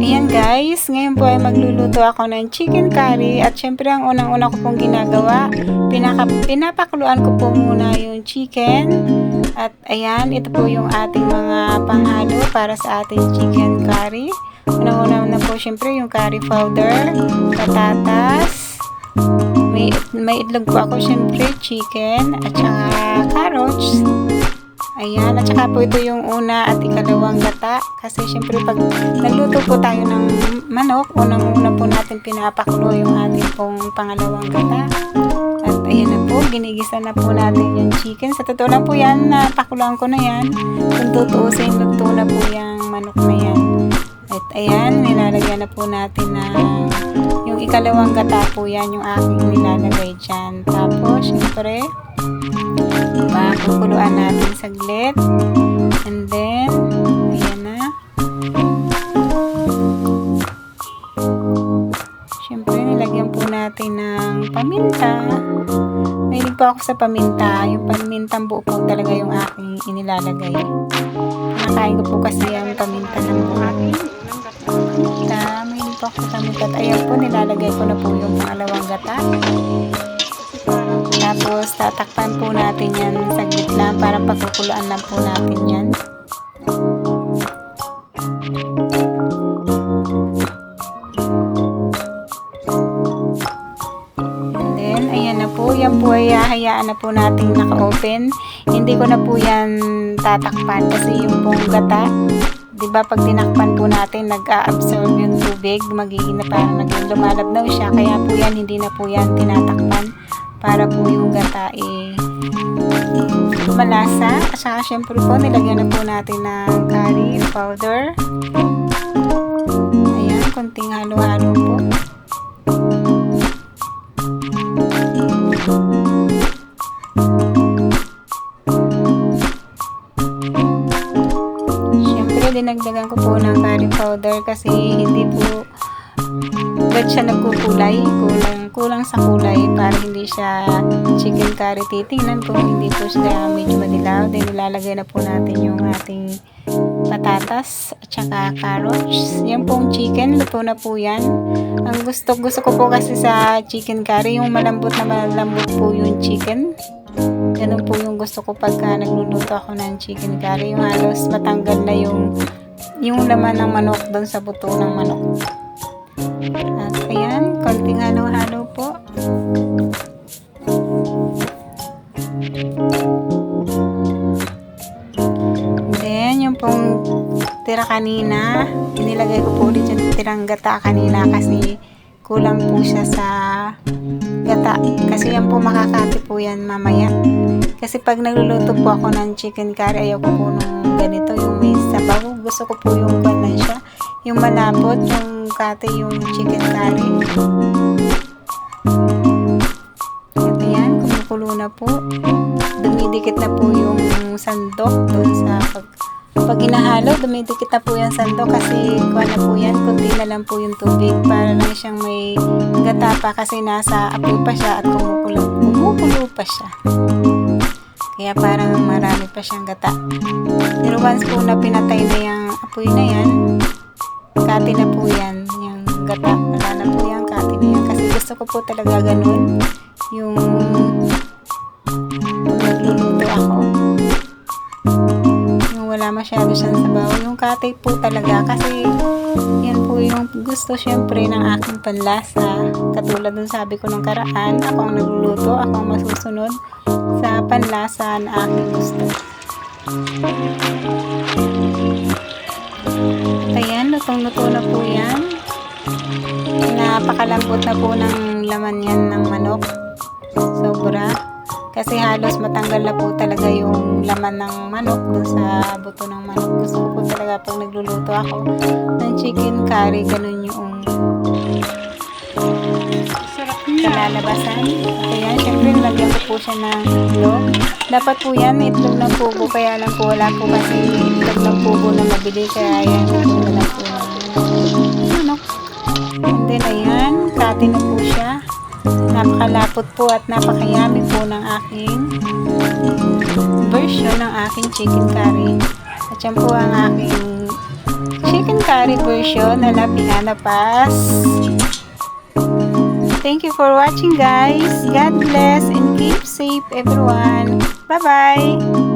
Ayan guys, ngayon po ay magluluto ako ng chicken curry at syempre ang unang-una ko pong ginagawa, pinapakuluan ko po muna yung chicken at ayan, ito po yung ating mga panghalo para sa ating chicken curry. Unang-una na po syempre yung curry powder, patatas, may itlog po ako syempre, chicken at saka carrots. Ayan, at saka po ito yung una at ikalawang gata. Kasi syempre pag nagluto po tayo ng manok, unang-una po natin pinapakulo yung ating pong pangalawang gata. At ayan na po, ginigisa na po natin yung chicken. Sa totoo lang po yan, napakuluan ko na yan. Kung tutuusin, luto na po yung manok na yan. At ayan, nilalagyan na po natin na yung ikalawang gata po yan, yung aking nilalagay dyan. Tapos, syempre, pakukuluan natin saglit and then ayan na, syempre nilagyan po natin ng paminta. Mahilig po ako sa paminta, yung pamintang buo po talaga yung aking inilalagay. Nakain ko po kasi yung paminta ng buo. Mahilig po ako sa paminta at ayan po, nilalagay ko na po yung pangalawang gata. Tapos, tatakpan po natin yan sa gitna para pagkukuluan lang po natin yan. And then, ayan na po. Yan po ay hayaan na po natin naka-open. Hindi ko na po yan tatakpan kasi yung pong gata, diba pag tinakpan po natin, nag-a-absorb yung tubig, magiging na parang lumalabnaw siya. Kaya po yan, hindi na po yan tinatakpan. Para po yung gata malasa. At saka syempre po nilagyan na po natin ng curry powder. Ayan, konting halo-halo po. Syempre dinagdagan ko po ng curry powder kasi hindi po ba't siya nagkukulay, kulang sa kulay para hindi siya chicken curry. Titingnan kung hindi po siya medyo madilaw. Then ilalagay na po natin yung ating patatas at saka carrots. Yan pong chicken, luto na po yan. Ang gusto ko po kasi sa chicken curry, yung malambot po yung chicken. Ganun po yung gusto ko pagka nagluluto ako ng chicken curry. Yung halos matanggal na yung laman ng manok doon sa buto ng manok. At ayan, konting halo-halo po. Then, yung pong tira kanina, inilagay ko po ulit yung tirang gata kanina kasi kulang po siya sa gata. Kasi yan po makakati po yan mamaya. Kasi pag nagluluto po ako ng chicken curry, ayaw ko po nung ganito, yung may sabaw. Gusto ko po yung banan siya, yung malapot, yung kate yung chicken curry. At yan, kumukulo na po. Dumidikit na po yung sandok doon sa pag hinahalo, dumidikit na po yung sandok kasi kuha na po yan, kunti na lang po yung tubig para lang siyang may gata pa kasi nasa apoy pa siya at kumukulo pa siya. Kaya parang marami pa siyang gata. Pero once po na pinatay na yung apoy na yan, kati na po yan, yung gata, wala na po yan, kati na yan. Kasi gusto ko po talaga ganun, yung nagluluto ako, yung wala masyado siyang sabaw, yung kati po talaga, kasi yan po yung gusto syempre ng aking panlasa. Katulad dun sabi ko ng karaan, ako ang nagluluto, ako ang masusunod sa panlasa na aking gusto. Ayan, lutong-luto na po yan. Napakalambot na po ng laman yan ng manok. Sobra. Kasi halos matanggal na po talaga yung laman ng manok dun sa buto ng manok. Gusto ko po talaga pag nagluluto ako ng chicken curry, ganun yung kalalabasan. Ayan, syempre nilagyan ko po siya ng itlog. Dapat po yan, itlog ng pugo. Kaya lang po wala po kasi itlog ng pugo na mabili. Kaya yan, itlog na lang po ng manok. And then ayan, kati na po siya. Napakalapot po at napakayami po ng aking version ng aking chicken curry. At yan po ang aking chicken curry version na Lapihana Pass. Thank you for watching, guys. God bless and keep safe, everyone. Bye-bye.